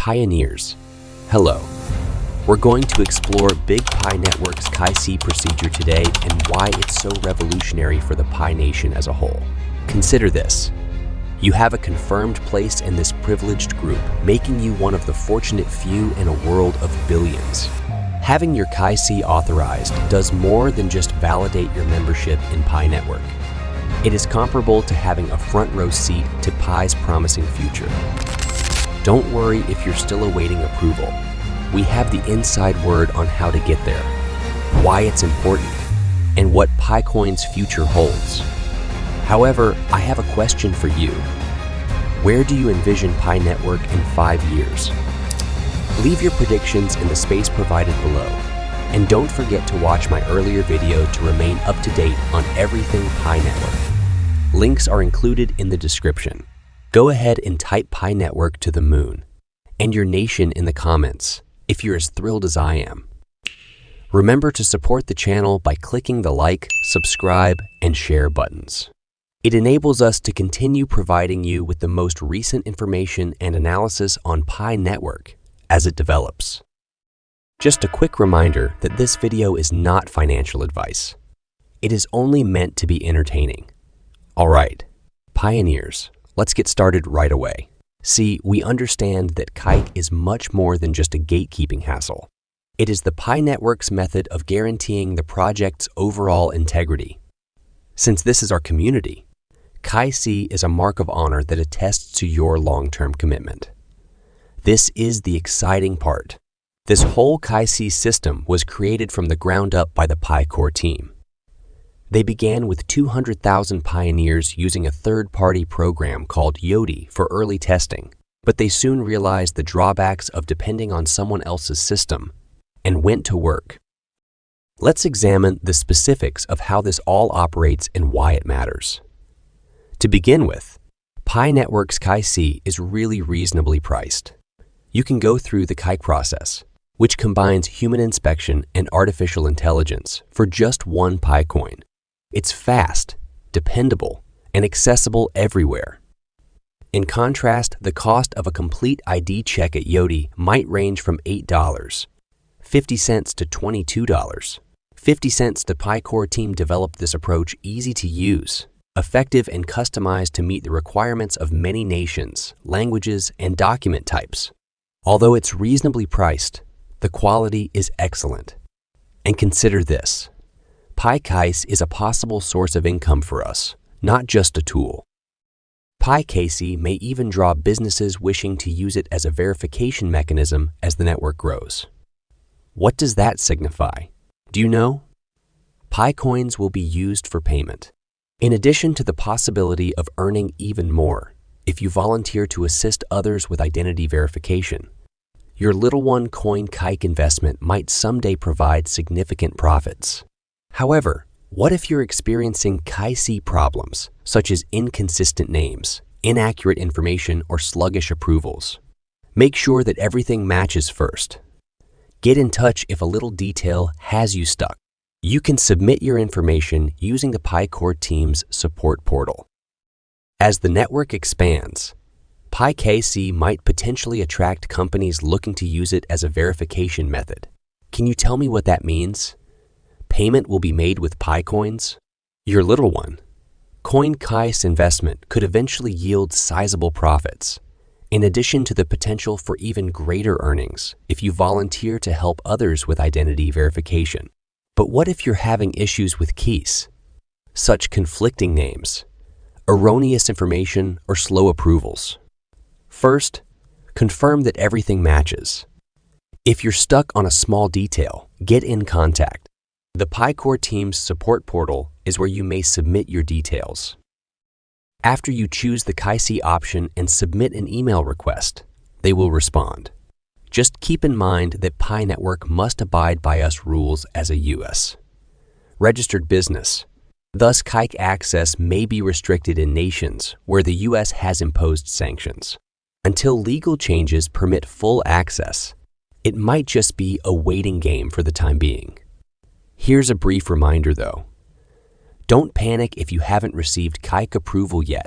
Pioneers, hello. We're going to explore Big Pi Network's Chi-C procedure today and why it's so revolutionary for the Pi Nation as a whole. Consider this. You have a confirmed place in this privileged group, making you one of the fortunate few in a world of billions. Having your Chi-C authorized does more than just validate your membership in Pi Network. It is comparable to having a front row seat to Pi's promising future. Don't worry if you're still awaiting approval. We have the inside word on how to get there, why it's important, and what PiCoin's future holds. However, I have a question for you. Where do you envision Pi Network in 5 years? Leave your predictions in the space provided below. And don't forget to watch my earlier video to remain up to date on everything Pi Network. Links are included in the description. Go ahead and type Pi Network to the moon, and your nation in the comments, if you're as thrilled as I am. Remember to support the channel by clicking the like, subscribe, and share buttons. It enables us to continue providing you with the most recent information and analysis on Pi Network as it develops. Just a quick reminder that this video is not financial advice. It is only meant to be entertaining. All right, pioneers, let's get started right away. See, we understand that kite is much more than just a gatekeeping hassle. It is the Pi Network's method of guaranteeing the project's overall integrity. Since this is our community, Chi-C is a mark of honor that attests to your long-term commitment. This is the exciting part. This whole Chi-C system was created from the ground up by the Pi Core team. They began with 200,000 pioneers using a third-party program called Yoti for early testing, but they soon realized the drawbacks of depending on someone else's system and went to work. Let's examine the specifics of how this all operates and why it matters. To begin with, Pi Network's Chi-C is really reasonably priced. You can go through the kite process, which combines human inspection and artificial intelligence for just one PiCoin. It's fast, dependable, and accessible everywhere. In contrast, the cost of a complete ID check at Yoti might range from $8, 50 cents to $22. 50 cents. The Pi Core team developed this approach easy to use, effective and customized to meet the requirements of many nations, languages, and document types. Although it's reasonably priced, the quality is excellent. And consider this. PiCase is a possible source of income for us, not just a tool. PiCase may even draw businesses wishing to use it as a verification mechanism as the network grows. What does that signify? Do you know? PiCoins will be used for payment. In addition to the possibility of earning even more, if you volunteer to assist others with identity verification, your little one coin kite investment might someday provide significant profits. However, what if you're experiencing Chi-C problems, such as inconsistent names, inaccurate information, or sluggish approvals? Make sure that everything matches first. Get in touch if a little detail has you stuck. You can submit your information using the Pi Core team's support portal. As the network expands, PiCase might potentially attract companies looking to use it as a verification method. Can you tell me what that means? Payment will be made with PiCoins? Your little one, CoinKai's investment could eventually yield sizable profits, in addition to the potential for even greater earnings if you volunteer to help others with identity verification. But what if you're having issues with keys, such conflicting names, erroneous information, or slow approvals? First, confirm that everything matches. If you're stuck on a small detail, get in contact. The Pi Core team's support portal is where you may submit your details. After you choose the Chi-C option and submit an email request, they will respond. Just keep in mind that Pi Network must abide by US rules as a US registered business. Thus, kite access may be restricted in nations where the US has imposed sanctions. Until legal changes permit full access, it might just be a waiting game for the time being. Here's a brief reminder though. Don't panic if you haven't received kite approval yet.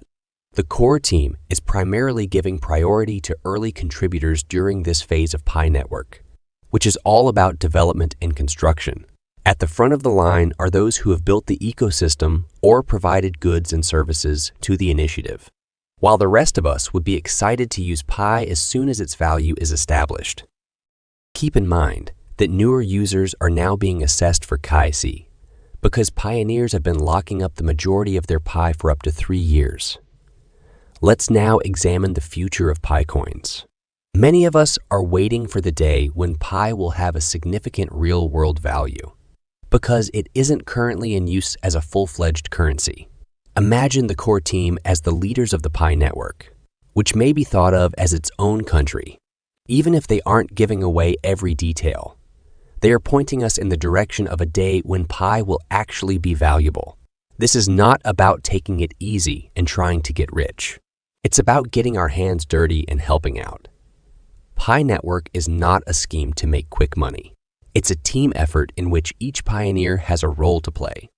The core team is primarily giving priority to early contributors during this phase of Pi Network, which is all about development and construction. At the front of the line are those who have built the ecosystem or provided goods and services to the initiative, while the rest of us would be excited to use Pi as soon as its value is established. Keep in mind that newer users are now being assessed for KYC because pioneers have been locking up the majority of their Pi for up to 3 years. Let's now examine the future of Pi coins. Many of us are waiting for the day when Pi will have a significant real-world value because it isn't currently in use as a full-fledged currency. Imagine the core team as the leaders of the Pi network, which may be thought of as its own country. Even if they aren't giving away every detail, they are pointing us in the direction of a day when Pi will actually be valuable. This is not about taking it easy and trying to get rich. It's about getting our hands dirty and helping out. Pi Network is not a scheme to make quick money. It's a team effort in which each pioneer has a role to play.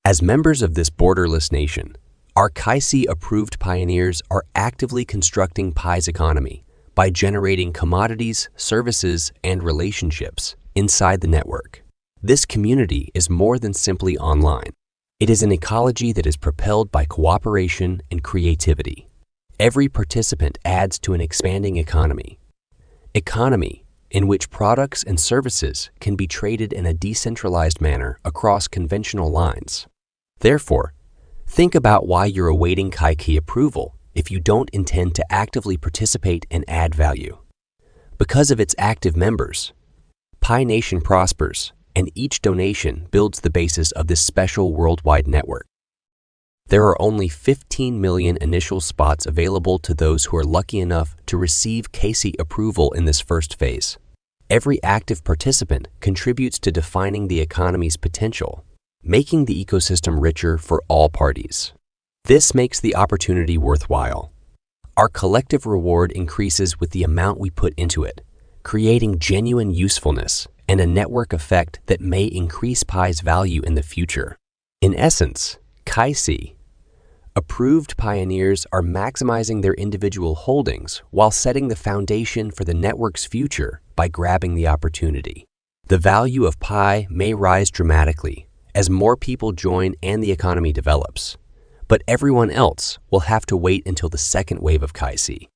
As members of this borderless nation, our KYC-approved pioneers are actively constructing Pi's economy by generating commodities, services, and relationships inside the network. This community is more than simply online. It is an ecology that is propelled by cooperation and creativity. Every participant adds to an expanding economy in which products and services can be traded in a decentralized manner across conventional lines. Therefore, think about why you're awaiting KYC approval if you don't intend to actively participate and add value. Because of its active members, Pi Nation prospers, and each donation builds the basis of this special worldwide network. There are only 15 million initial spots available to those who are lucky enough to receive KYC approval in this first phase. Every active participant contributes to defining the economy's potential, making the ecosystem richer for all parties. This makes the opportunity worthwhile. Our collective reward increases with the amount we put into it, creating genuine usefulness and a network effect that may increase Pi's value in the future. In essence, KYC approved pioneers are maximizing their individual holdings while setting the foundation for the network's future by grabbing the opportunity. The value of Pi may rise dramatically as more people join and the economy develops, but everyone else will have to wait until the second wave of KYC.